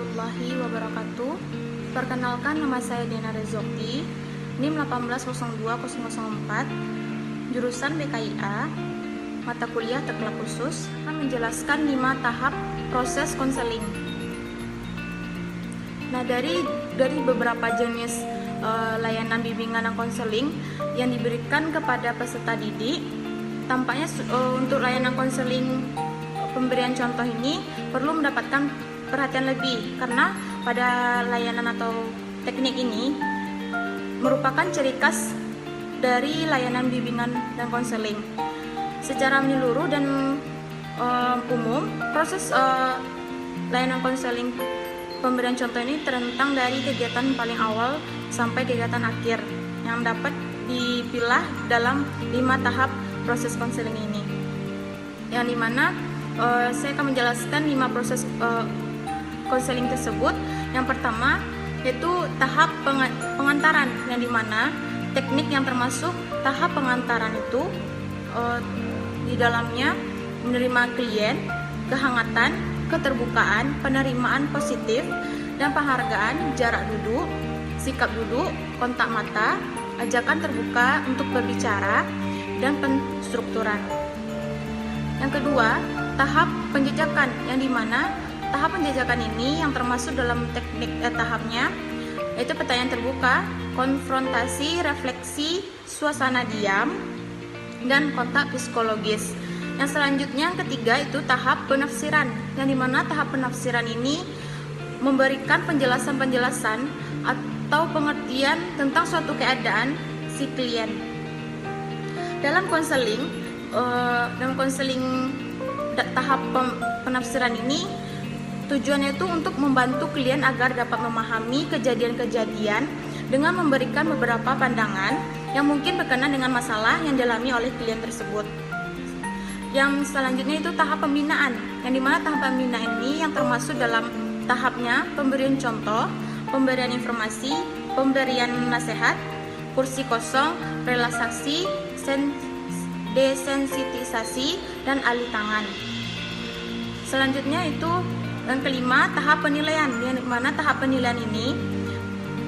warahmatullahi wabarakatuh. Perkenalkan, nama saya Dena Rezokti, NIM 1802004, jurusan BKIA, mata kuliah teknik khusus, akan menjelaskan 5 tahap proses konseling. Nah, dari beberapa jenis layanan bimbingan dan konseling yang diberikan kepada peserta didik, tampaknya untuk layanan konseling pemberian contoh ini perlu mendapatkan perhatian lebih, karena pada layanan atau teknik ini merupakan ciri khas dari layanan bimbingan dan konseling. Secara menyeluruh dan umum, proses layanan konseling pemberian contoh ini terentang dari kegiatan paling awal sampai kegiatan akhir yang dapat dipilah dalam 5 tahap proses konseling ini, yang dimana saya akan menjelaskan 5 proses konseling tersebut. Yang pertama yaitu tahap pengantaran, yang dimana teknik yang termasuk tahap pengantaran itu di dalamnya menerima klien, kehangatan, keterbukaan, penerimaan positif, dan penghargaan, jarak duduk, sikap duduk, kontak mata, ajakan terbuka untuk berbicara, dan penstrukturan. Yang kedua, tahap penjejakan, yang dimana tahap penjejakan ini yang termasuk dalam teknik tahapnya yaitu pertanyaan terbuka, konfrontasi, refleksi, suasana diam, dan kontak psikologis. Yang selanjutnya, yang ketiga, itu tahap penafsiran, yang dimana tahap penafsiran ini memberikan penjelasan-penjelasan atau pengertian tentang suatu keadaan si klien. Dalam konseling tahap penafsiran ini tujuannya itu untuk membantu klien agar dapat memahami kejadian-kejadian dengan memberikan beberapa pandangan yang mungkin berkenaan dengan masalah yang dialami oleh klien tersebut. Yang selanjutnya itu tahap pembinaan, yang dimana tahap pembinaan ini yang termasuk dalam tahapnya pemberian contoh, pemberian informasi, pemberian nasihat, kursi kosong, relaksasi, desensitisasi, dan alih tangan. Selanjutnya itu yang kelima, tahap penilaian, yang mana tahap penilaian ini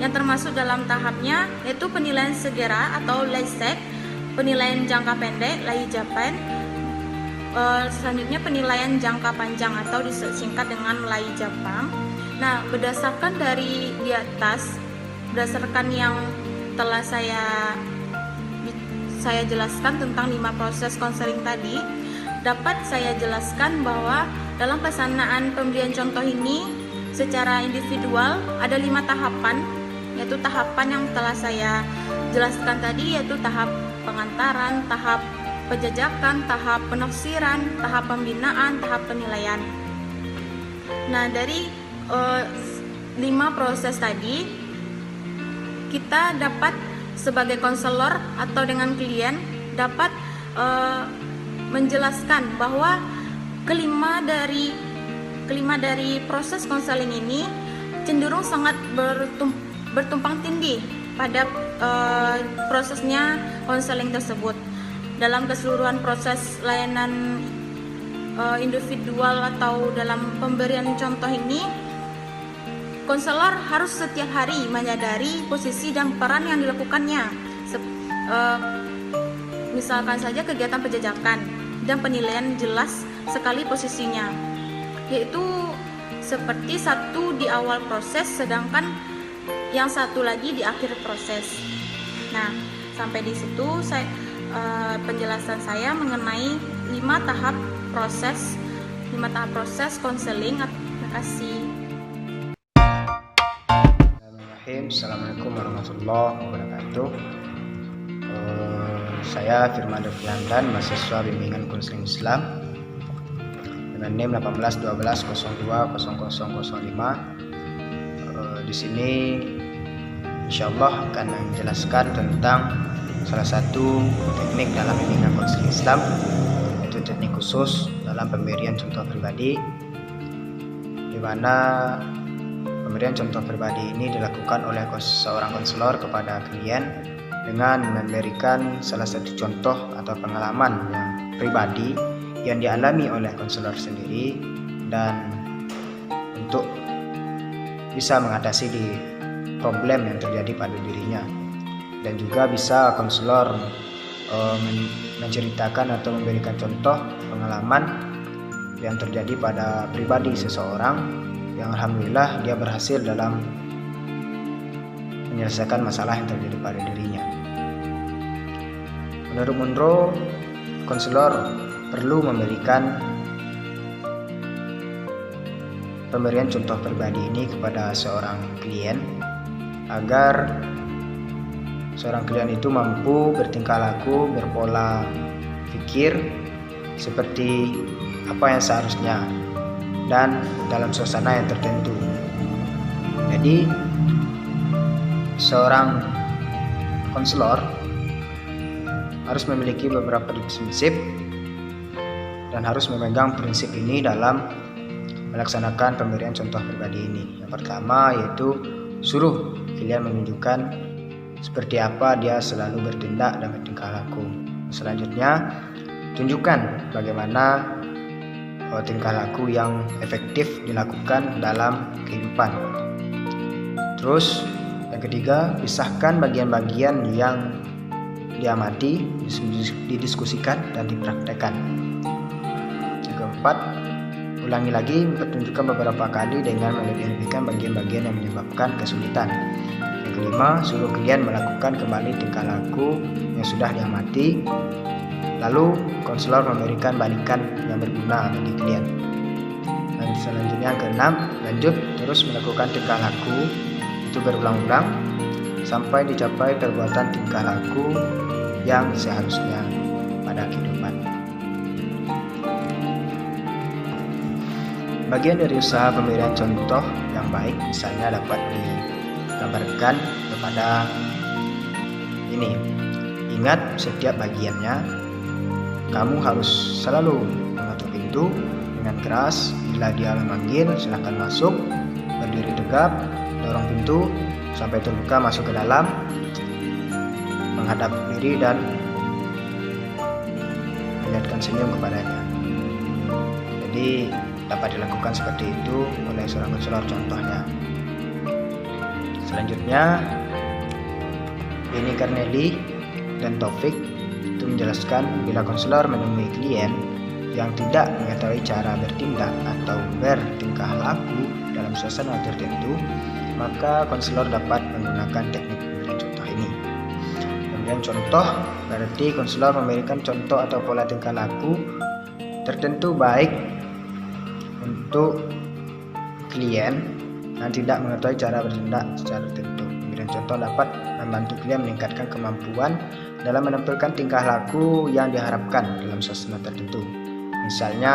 yang termasuk dalam tahapnya yaitu penilaian segera atau LAISEC, penilaian jangka pendek LAIJAPAN, selanjutnya penilaian jangka panjang atau disingkat dengan LAIJAPAN. Nah, berdasarkan dari di atas, berdasarkan yang telah saya jelaskan tentang 5 proses konseling tadi, dapat saya jelaskan bahwa dalam pelaksanaan pemberian contoh ini secara individual ada 5 tahapan, yaitu tahapan yang telah saya jelaskan tadi, yaitu tahap pengantaran, tahap penjajakan, tahap penafsiran, tahap pembinaan, tahap penilaian. Nah, dari 5 proses tadi, kita dapat sebagai konselor atau dengan klien dapat menjelaskan bahwa kelima dari proses konseling ini cenderung sangat bertumpang tindih pada prosesnya konseling tersebut. Dalam keseluruhan proses layanan individual atau dalam pemberian contoh ini, konselor harus setiap hari menyadari posisi dan peran yang dilakukannya. Misalkan saja kegiatan penjajakan dan penilaian jelas sekali posisinya, yaitu seperti satu di awal proses sedangkan yang satu lagi di akhir proses. Nah, sampai di situ penjelasan saya mengenai 5 tahap proses konseling. Terima kasih. Assalamualaikum warahmatullahi wabarakatuh. Saya Firman Deviandan, mahasiswa bimbingan konseling Islam dengan NIM 181202005. Di sini insyaallah akan menjelaskan tentang salah satu teknik dalam bimbingan konseling Islam, yaitu teknik khusus dalam pemberian contoh pribadi, di mana pemberian contoh pribadi ini dilakukan oleh seorang konselor kepada klien dengan memberikan salah satu contoh atau pengalaman yang pribadi yang dialami oleh konselor sendiri, dan untuk bisa mengatasi di problem yang terjadi pada dirinya. Dan juga bisa konselor menceritakan atau memberikan contoh pengalaman yang terjadi pada pribadi seseorang yang alhamdulillah dia berhasil dalam menyelesaikan masalah yang terjadi pada dirinya. Menurut Munro, konselor perlu memberikan pemberian contoh pribadi ini kepada seorang klien agar seorang klien itu mampu bertingkah laku, berpola pikir seperti apa yang seharusnya dan dalam suasana yang tertentu. Jadi seorang konselor harus memiliki beberapa prinsip dan harus memegang prinsip ini dalam melaksanakan pemberian contoh pribadi ini. Yang pertama yaitu suruh klien menunjukkan seperti apa dia selalu bertindak dan bertingkah laku. Selanjutnya, tunjukkan bagaimana tingkah laku yang efektif dilakukan dalam kehidupan. Terus, yang ketiga, pisahkan bagian-bagian yang diamati, didiskusikan, dan dipraktekkan. Yang keempat, ulangi lagi mempertunjukkan beberapa kali dengan melebih-lebihkan bagian-bagian yang menyebabkan kesulitan. Yang kelima, suruh klien melakukan kembali tingkah laku yang sudah diamati. Lalu, konselor memberikan balikan yang berguna bagi klien. Dan selanjutnya yang keenam, lanjut terus melakukan tingkah laku itu berulang-ulang sampai dicapai perbuatan tingkah laku yang seharusnya pada kehidupan. Bagian dari usaha pemberian contoh yang baik misalnya dapat digambarkan kepada ini. Ingat setiap bagiannya, kamu harus selalu mengetuk pintu dengan keras. Bila dia memanggil, silakan masuk, berdiri tegap, dorong pintu sampai terbuka masuk ke dalam, menghadap diri dan melihatkan senyum kepadanya. Jadi dapat dilakukan seperti itu oleh seorang konselor contohnya. Selanjutnya, Beni Karneli dan Taufik itu menjelaskan bila konselor menemui klien yang tidak mengetahui cara bertindak atau bertingkah laku dalam suasana tertentu, maka konselor dapat menggunakan teknik pemberian contoh ini. Pemberian contoh berarti konselor memberikan contoh atau pola tingkah laku tertentu baik untuk klien yang tidak mengetahui cara bertindak secara tertentu. Pemberian contoh dapat membantu klien meningkatkan kemampuan dalam menampilkan tingkah laku yang diharapkan dalam suasana tertentu. Misalnya,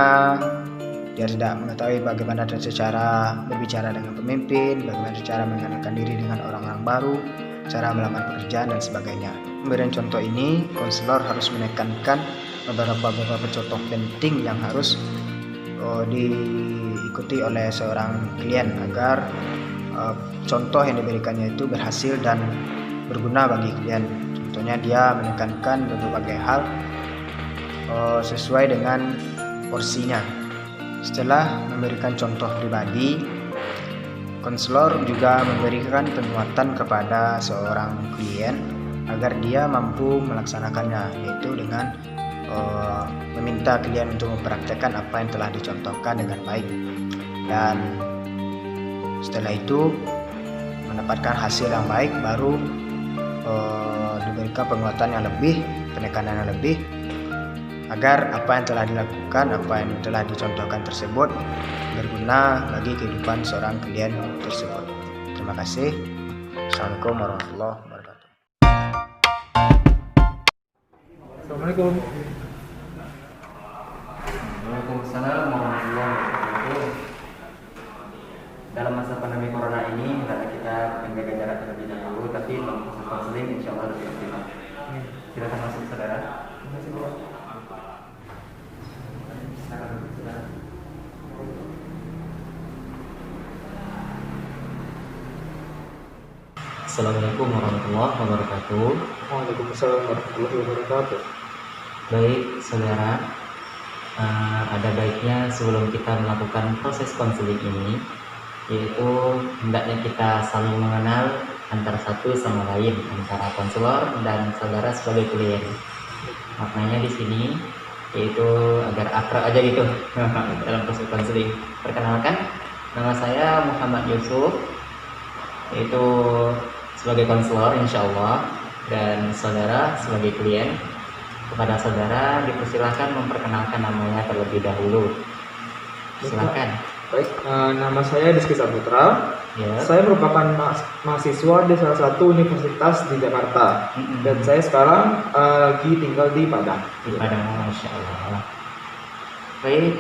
dia tidak mengetahui bagaimana cara berbicara dengan pemimpin, bagaimana cara mengenalkan diri dengan orang-orang baru, cara melamar pekerjaan, dan sebagainya. Pemberian contoh ini, konselor harus menekankan beberapa contoh penting yang harus diikuti oleh seorang klien agar contoh yang diberikannya itu berhasil dan berguna bagi klien. Contohnya dia menekankan berbagai hal sesuai dengan porsinya. Setelah memberikan contoh pribadi, konselor juga memberikan penguatan kepada seorang klien agar dia mampu melaksanakannya, yaitu dengan meminta klien untuk mempraktekkan apa yang telah dicontohkan dengan baik, dan setelah itu mendapatkan hasil yang baik baru diberikan penguatan yang lebih, penekanan yang lebih agar apa yang telah dilakukan, apa yang telah dicontohkan tersebut berguna bagi kehidupan seorang klien tersebut. Terima kasih. Assalamualaikum warahmatullahi wabarakatuh. Assalamualaikum. Waalaikumsalam warahmatullahi wabarakatuh. Dalam masa pandemi corona ini, hendaknya kita menjaga jarak terlebih dahulu, tapi untuk proses konseling insya Allah lebih optimal. Silakan masuk, saudara. Terima kasih, Pak. Assalamualaikum warahmatullahi wabarakatuh. Waalaikumsalam warahmatullahi wabarakatuh. Baik, saudara, ada baiknya sebelum kita melakukan proses konseling ini, yaitu hendaknya kita saling mengenal antara satu sama lain, antara konselor dan saudara sebagai klien. Maknanya di sini yaitu agar akrab aja gitu dalam proses konseling. Perkenalkan, nama saya Muhammad Yusuf, yaitu sebagai konselor insya Allah, dan saudara sebagai klien. Kepada saudara dipersilakan memperkenalkan namanya terlebih dahulu. Silakan. Baik, nama saya Rizky Saputra. Ya. Saya merupakan mahasiswa di salah satu universitas di Jakarta. Dan saya sekarang lagi tinggal di Padang. Di Padang, Masya Allah. Baik,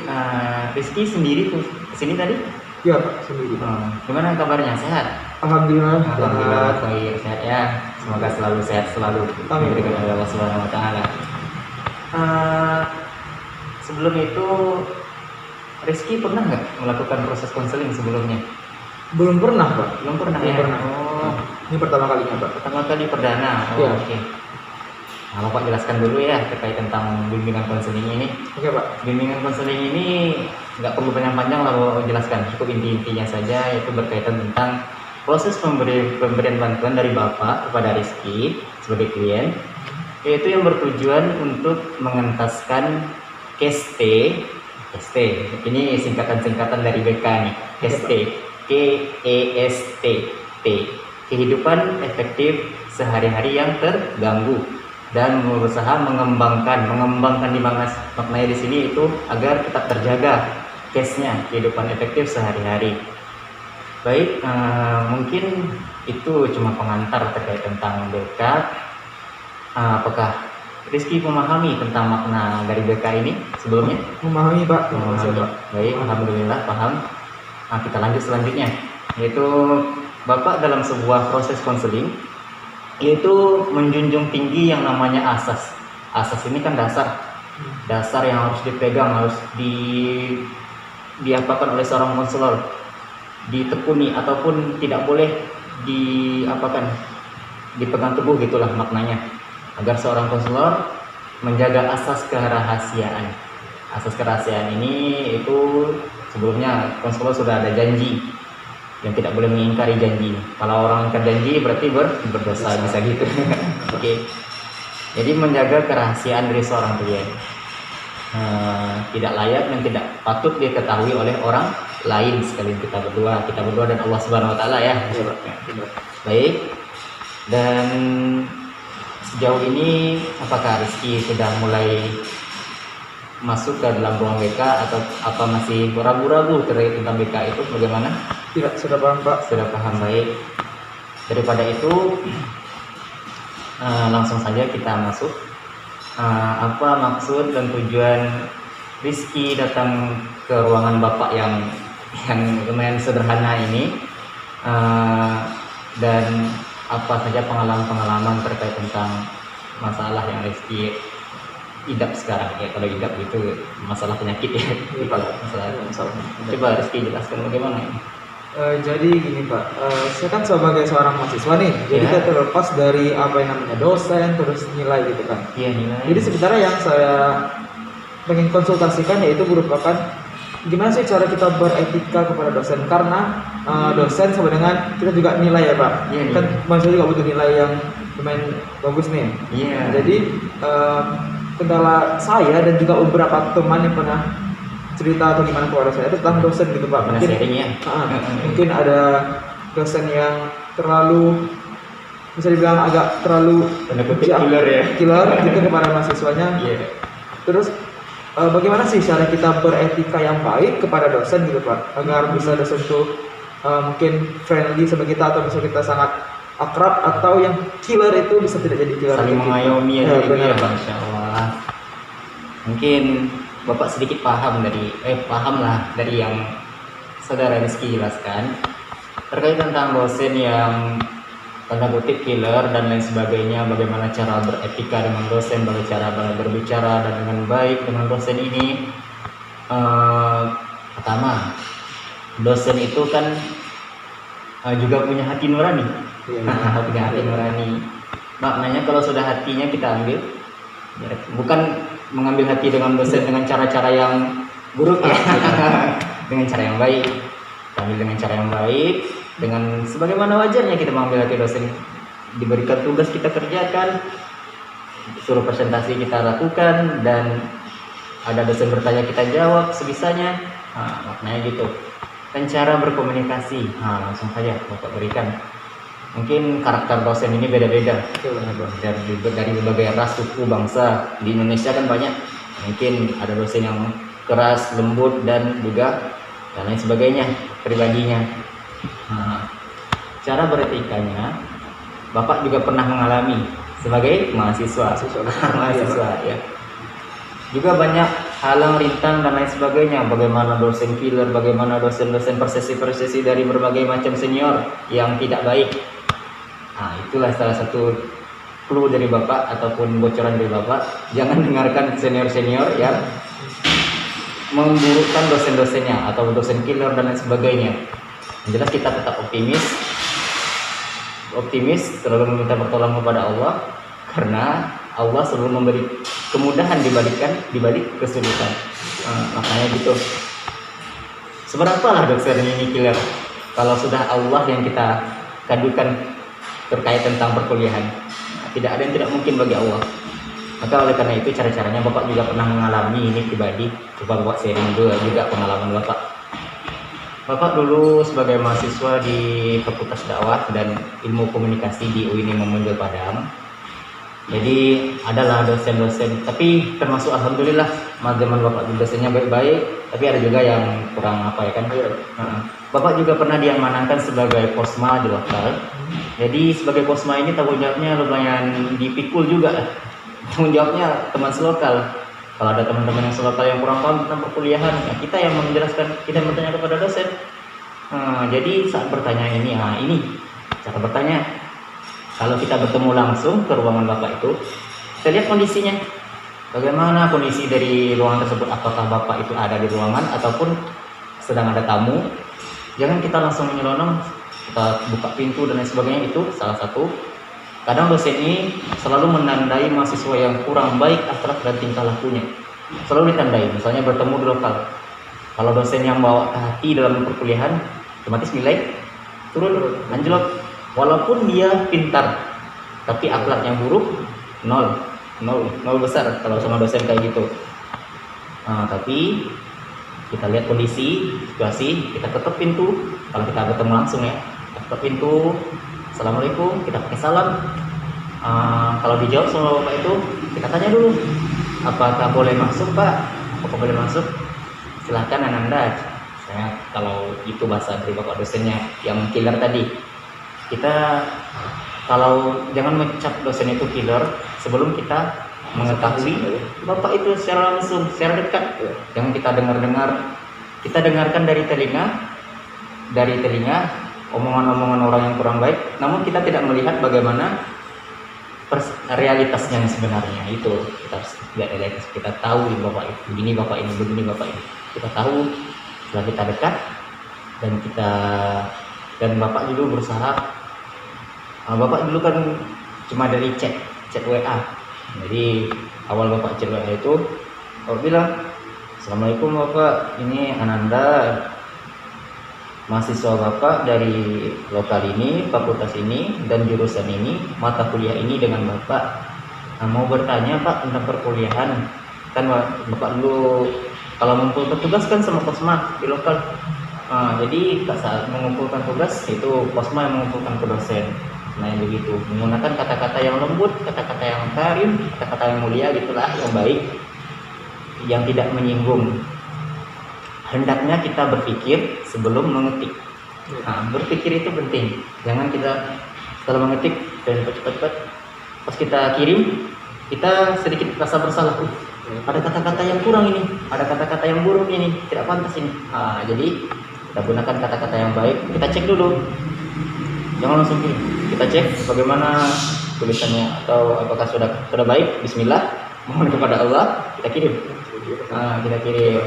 Rizky sendiri tuh kesini tadi? Iya Pak, sendiri. Gimana kabarnya? Sehat? Alhamdulillah. Alhamdulillah, baik, sehat ya. Semoga selalu sehat selalu. Amin. Diberikan oleh Allah Subhanahu Wa Taala. Sebelum itu, Rizky pernah nggak melakukan proses konseling sebelumnya? Belum pernah Pak. Belum pernah Belum ya? pernah. Oh, Ini pertama kalinya Pak. pertama kali perdana. Oh, Iya. oke. Nah, Bapak jelaskan dulu ya terkait tentang bimbingan konseling ini. Oke Pak. Bimbingan konseling ini nggak perlu panjang-panjang lah Bapak jelaskan, cukup inti-intinya saja, yaitu berkaitan tentang proses pemberian bantuan dari Bapak kepada Rizky sebagai klien, yaitu yang bertujuan untuk mengentaskan KST. Ini singkatan-singkatan dari BK nih. KST, KEST, kehidupan efektif sehari-hari yang terganggu, dan berusaha mengembangkan di mana maknanya di sini itu agar tetap terjaga case-nya, kehidupan efektif sehari-hari. Baik, mungkin itu cuma pengantar terkait tentang BK. Apakah Rizky memahami tentang makna dari BK ini sebelumnya? Memahami Pak. Terima kasih, Memahami. Pak. Baik, alhamdulillah paham. Kita lanjut selanjutnya, yaitu Bapak dalam sebuah proses konseling yaitu menjunjung tinggi yang namanya asas. Asas ini kan dasar yang harus dipegang, harus diapakan oleh seorang konselor, ditekuni ataupun tidak boleh dipegang teguh, gitulah maknanya, agar seorang konselor menjaga asas kerahasiaan. Asas kerahasiaan ini itu sebelumnya konselor sudah ada janji yang tidak boleh mengingkari janji. Kalau orang ingkar janji berarti berdosa, bisa gitu. Oke. Jadi menjaga kerahasiaan dari seorang klien tidak layak dan tidak patut diketahui oleh orang lain sekali kita berdua dan Allah Subhanahu Wa Taala ya. Baik. Dan sejauh ini apakah Rizky sudah mulai masuk ke dalam ruang BK atau apa masih ragu-ragu terkait tentang BK itu bagaimana? Tidak, sudah paham Pak. Sudah paham, baik. Daripada itu langsung saja kita masuk. Apa maksud dan tujuan Rizky datang ke ruangan Bapak yang lumayan sederhana ini, dan apa saja pengalaman-pengalaman terkait tentang masalah yang Rizky idap sekarang ya. Kalau idap itu masalah penyakit ya. Masalah. Coba Rizky jelaskan bagaimana ini. Jadi gini Pak, saya kan sebagai seorang mahasiswa nih, jadi Ya. kita terlepas dari apa yang namanya dosen, terus nilai gitu kan. Iya, nilai. Jadi sebenarnya yang saya pengen konsultasikan yaitu merupakan gimana sih cara kita beretika kepada dosen, karena dosen sama dengan kita juga nilai ya Pak. Iya, Kan iya. mahasiswa juga butuh nilai yang lumayan bagus nih. Iya. Jadi kendala saya dan juga beberapa teman yang pernah cerita atau gimana kepada saya itu tentang dosen gitu Pak. Pernah sharing ya. Mungkin ada dosen yang terlalu, bisa dibilang agak terlalu Tanda kutip killer ya. killer gitu kepada mahasiswanya. Iya. Terus bagaimana sih cara kita beretika yang baik kepada dosen gitu Pak, agar bisa dosen itu mungkin friendly sama kita atau bisa kita sangat akrab, atau yang killer itu bisa tidak jadi killer. Saling untuk kita. mengayomi Ya, aja gitu benar, ya, Pak. Masya Allah. Mungkin Bapak sedikit paham lah dari yang Saudara Rizky jelaskan terkait tentang dosen yang tanda kutip killer dan lain sebagainya, bagaimana cara beretika dengan dosen, bagaimana cara berbicara dan dengan baik dengan dosen ini. Pertama, dosen itu kan juga punya hati nurani. Iya, Punya hati nurani. Maknanya kalau sudah hatinya kita ambil, bukan mengambil hati dengan dosen dengan cara-cara yang buruk ya, dengan cara yang baik. ambil dengan cara yang baik, dengan sebagaimana wajarnya kita mengambil hati dosen. Diberikan tugas kita kerjakan, suruh presentasi kita lakukan, dan ada dosen bertanya kita jawab sebisanya. Maknanya gitu. Dan cara berkomunikasi, langsung saja Bapak berikan. Mungkin karakter dosen ini beda-beda dari berbagai ras, suku, bangsa. Di Indonesia kan banyak. Mungkin ada dosen yang keras, lembut, dan juga dan lain sebagainya pribadinya. Cara beretikanya, Bapak juga pernah mengalami sebagai mahasiswa. Mahasiswa ya. Juga banyak halang rintang dan lain sebagainya. Bagaimana dosen killer, bagaimana dosen-dosen persesi-persesi dari berbagai macam senior yang tidak baik. Itulah salah satu clue dari Bapak ataupun bocoran dari Bapak. Jangan dengarkan senior-senior yang memburukkan dosen-dosennya atau dosen killer dan lain sebagainya. Yang jelas kita tetap optimis, selalu meminta pertolongan kepada Allah, karena Allah selalu memberi kemudahan dibalik kesulitan. Makanya gitu. Seberapalah dosen ini killer kalau sudah Allah yang kita kadukan terkait tentang perkuliahan. Tidak ada yang tidak mungkin bagi Allah. Maka oleh karena itu cara-caranya Bapak juga pernah mengalami ini pribadi. Coba Bapak sharing juga pengalaman Bapak. Bapak dulu sebagai mahasiswa di Fakultas Dakwah dan Ilmu Komunikasi di UIN Muhammad Padang. Jadi adalah dosen-dosen, tapi termasuk alhamdulillah zaman Bapak dosennya baik-baik, tapi ada juga yang kurang apa ya kan. Bapak juga pernah diamanahkan sebagai posma di lokal. Jadi sebagai posma ini tanggung jawabnya lumayan dipikul juga. Tanggung jawabnya teman selokal. Kalau ada teman-teman yang selokal yang kurang paham tentang perkuliahan, ya kita yang menjelaskan, kita bertanya kepada dosen. Jadi saat bertanya ini cara bertanya. Kalau kita bertemu langsung ke ruangan Bapak itu, kita lihat kondisinya. Bagaimana kondisi dari ruangan tersebut, apakah Bapak itu ada di ruangan ataupun sedang ada tamu. Jangan kita langsung menyelonong, kita buka pintu dan lain sebagainya. Itu salah satu. Kadang dosen ini selalu menandai mahasiswa yang kurang baik akhlak dan tingkah lakunya. Selalu ditandai, misalnya bertemu di lokal. Kalau dosen yang bawa ke hati dalam perkuliahan, otomatis nilai turun, anjlok. Walaupun dia pintar, tapi akhlaknya buruk, nol besar kalau sama dosen kayak gitu. Tapi kita lihat kondisi, situasi, kita ketuk pintu. Kalau kita ketemu langsung ya, kita ketuk pintu, assalamualaikum, kita pakai salam. Kalau dijawab sama Bapak itu, kita tanya dulu, apakah boleh masuk Pak? Apakah boleh masuk? Silahkan Ananda. Kalau itu bahasa dari Bapak dosennya yang killer tadi. Kita kalau jangan mencap dosen itu killer sebelum kita mengetahui Bapak itu secara langsung, secara dekat. Jangan kita dengarkan dari telinga omongan-omongan orang yang kurang baik, namun kita tidak melihat bagaimana realitasnya yang sebenarnya. Itu kita harus lihat realitas, kita tahu Bapak itu begini, Bapak ini begini, Bapak ini. Kita tahu setelah kita dekat dan Bapak juga berusaha. Bapak dulu kan cuma dari chat WA. Jadi awal Bapak chat WA itu Bapak bilang, assalamualaikum Bapak, ini Ananda, mahasiswa Bapak dari lokal ini, fakultas ini, dan jurusan ini, mata kuliah ini dengan Bapak. Mau bertanya Pak tentang perkuliahan. Kan Bapak dulu kalau mengumpulkan tugas kan sama posma di lokal. Jadi saat mengumpulkan tugas itu posma yang mengumpulkan ke dosen. Nah yang begitu, menggunakan kata-kata yang lembut, kata-kata yang karim, kata-kata yang mulia gitulah, yang baik, yang tidak menyinggung. Hendaknya kita berpikir sebelum mengetik. Berpikir itu penting. Jangan kita setelah mengetik dan cepat-cepat, pas kita kirim, kita sedikit rasa bersalah. Ada kata-kata yang kurang ini, ada kata-kata yang buruk ini, tidak pantas ini. Jadi kita gunakan kata-kata yang baik. Kita cek dulu. Jangan langsung kirim. Kita cek bagaimana tulisannya atau apakah sudah baik. Bismillah, mohon kepada Allah, kita kirim. Kita kirim.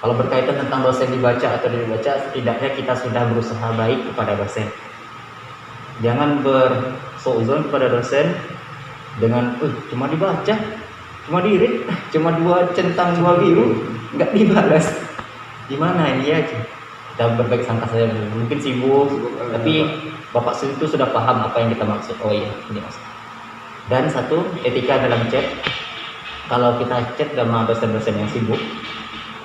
Kalau berkaitan tentang dosen dibaca atau tidak dibaca, setidaknya kita sudah berusaha baik kepada dosen. Jangan bersuudzon kepada dosen dengan cuma dibaca, cuma diread, cuma 2 centang 2 biru, nggak dibalas. Gimana ini aja? Kita kita berbaik sangka saja, mungkin sibuk, tapi Bapak itu sudah paham apa yang kita maksud. Oh iya, ini maksud. Dan satu, etika dalam chat. Kalau kita chat sama dosen-dosen yang sibuk,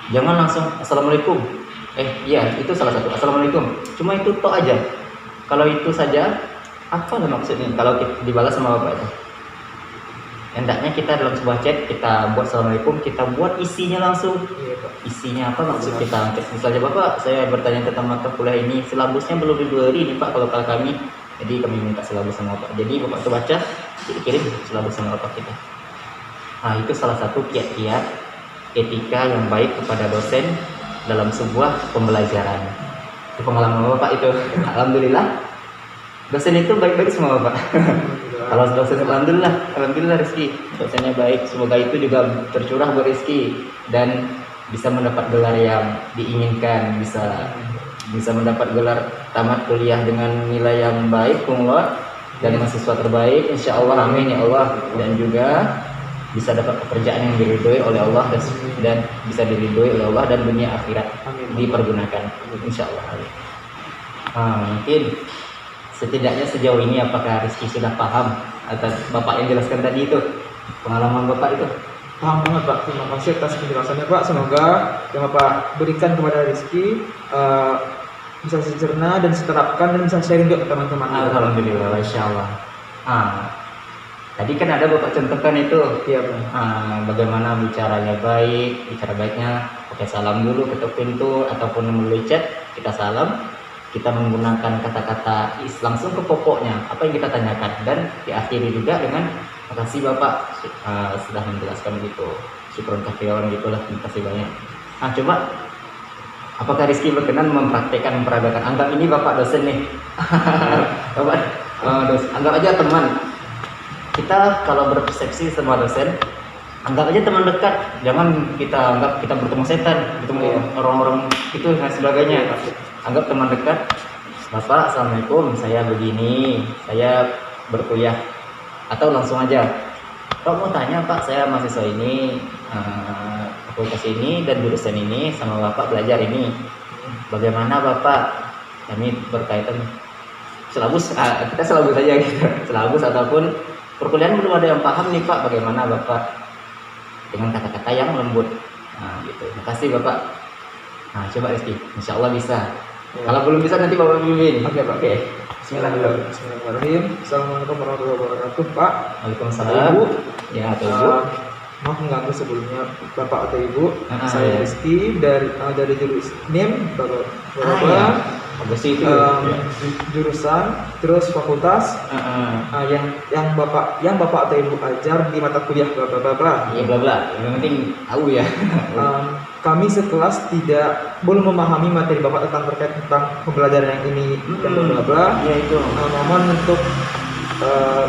jangan langsung assalamualaikum. Iya, itu salah satu, assalamualaikum. Cuma itu tok aja. Kalau itu saja, apa maksudnya? Kalau dibalas sama Bapak itu, hendaknya kita dalam sebuah chat kita buat assalamualaikum, kita buat isinya langsung. Isinya apa maksud kita angkat. Misalnya Bapak, saya bertanya tentang mata kuliah ini, silabusnya belum diberi nih Pak kalau kami, jadi kami minta silabus sama Bapak. Jadi Bapak itu baca, kirim silabus sama Bapak kita. Nah, itu salah satu kiat-kiat etika yang baik kepada dosen dalam sebuah pembelajaran. Itu pengalaman Bapak itu. Alhamdulillah, dosen itu baik-baik semua Bapak. Kalau dosen, alhamdulillah Rizky, dosennya baik. Semoga itu juga tercurah buat Rizky dan bisa mendapat gelar yang diinginkan, bisa mendapat gelar tamat kuliah dengan nilai yang baik, kumlot, dan mahasiswa terbaik, insya Allah, amin ya Allah. Dan juga bisa dapat pekerjaan yang diridhoi oleh Allah dan bisa diridhoi oleh Allah dan dunia akhirat dipergunakan, insya Allah. Mungkin setidaknya sejauh ini apakah Rizky sudah paham atas Bapak yang jelaskan tadi itu, pengalaman Bapak itu? Paham banget Pak, terima kasih atas penjelasannya Pak. Semoga yang Bapak berikan kepada Rizky bisa dicerna dan diterapkan dan bisa sharing juga ke teman-teman. Alhamdulillah, Masya Allah. Tadi kan ada Bapak contohkan itu, Iya Pak. bagaimana bicara baiknya pakai salam dulu ketuk pintu ataupun melalui chat, kita salam, kita menggunakan kata-kata langsung ke pokoknya apa yang kita tanyakan, dan diakhiri juga dengan makasih Bapak sudah menjelaskan gitu, syukur kafiron gitulah, terima kasih banyak. Coba apakah Rizky berkenan mempraktekkan memperagakan, anggap ini Bapak dosen nih. Bapak dosen, anggap aja teman kita. Kalau berpersepsi sama dosen, anggap aja teman dekat, jangan kita anggap kita bertemu setan, bertemu orang-orang itu dan sebagainya. Anggap teman dekat. Bapak, assalamualaikum, saya begini, saya berkuliah. Atau langsung aja, Pak mau tanya Pak, saya mahasiswa ini, fakultas ini dan jurusan ini, sama Bapak belajar ini. Bagaimana Bapak? Kami berkaitan silabus, kita silabus aja gitu. Silabus ataupun perkuliahan belum ada yang paham nih Pak, bagaimana Bapak? Dengan kata-kata yang lembut. Gitu. Makasih Bapak. Coba Rizky, insya Allah bisa. Kalau belum bisa nanti Bapak bimbing. Oke Pak. Bismillahirrahmanirrahim. Assalamualaikum warahmatullahi wabarakatuh Pak. Waalaikumsalam. Ibu. Ya, atau Ibu. Maaf mengganggu sebelumnya Bapak atau Ibu. Saya Rizky dari jurusan NIM, Bapak. Bagus itu. Jurusan, terus fakultas. Yang Bapak atau Ibu ajar di mata kuliah bla bla bla. Iya bla bla. Yang penting tahu ya. Kami sekelas belum memahami materi Bapak terkait tentang pembelajaran yang ini dan bla bla. Iya itu. Mohon untuk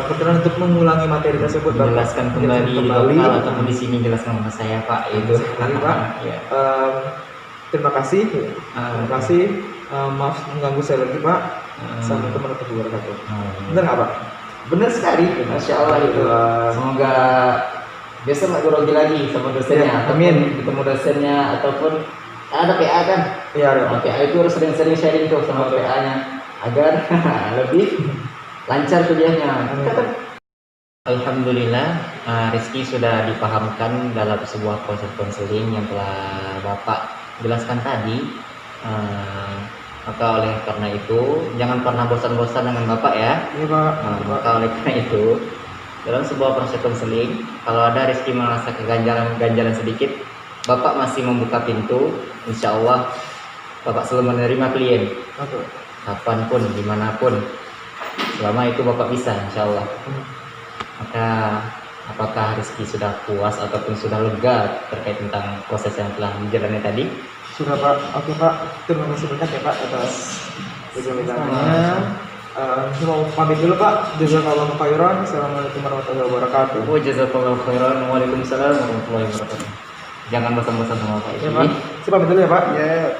berkenan untuk mengulangi materi tersebut, Jelaskan kembali di lokal ataupun di sini, jelaskan sama saya Pak. Itu sekali Pak. Ya. Terima kasih. Maaf mengganggu saya lagi Pak. Assalamualaikum warahmatullahi wabarakatuh. Benar nggak Pak? Benar sekali. Masya Allah itu. Semoga biasa nggak grogi lagi sama dosennya. Ya, amin. Ketemu dosennya ataupun ada PA kan? Iya ada. PA itu harus sering-sering sharing tuh sama PA-nya agar lebih lancar kuliahnya. Alhamdulillah, Rizky sudah dipahamkan dalam sebuah proses konseling yang telah Bapak jelaskan tadi. Maka oleh karena itu jangan pernah bosan-bosan dengan Bapak ya. Iya Pak. Maka oleh karena itu dalam sebuah proses konseling, kalau ada Rizky merasa keganjalan sedikit, Bapak masih membuka pintu. Insya Allah Bapak selalu menerima klien. Kapanpun, dimanapun, selama itu Bapak bisa, insya Allah. Maka apakah Rizky sudah puas ataupun sudah lega terkait tentang proses yang telah dijalani tadi? Sudah Pak. Oke Pak. Terima kasih banyak ya Pak atas penjelasannya. Mau pamit dulu Pak. Jazakallahu khairan. Assalamualaikum warahmatullahi wabarakatuh. Jazakallahu khairan. Waalaikumsalam warahmatullahi wabarakatuh. Jangan bosan-bosan sama Pak. Ya Pak. Saya pamit dulu ya Pak. Ya.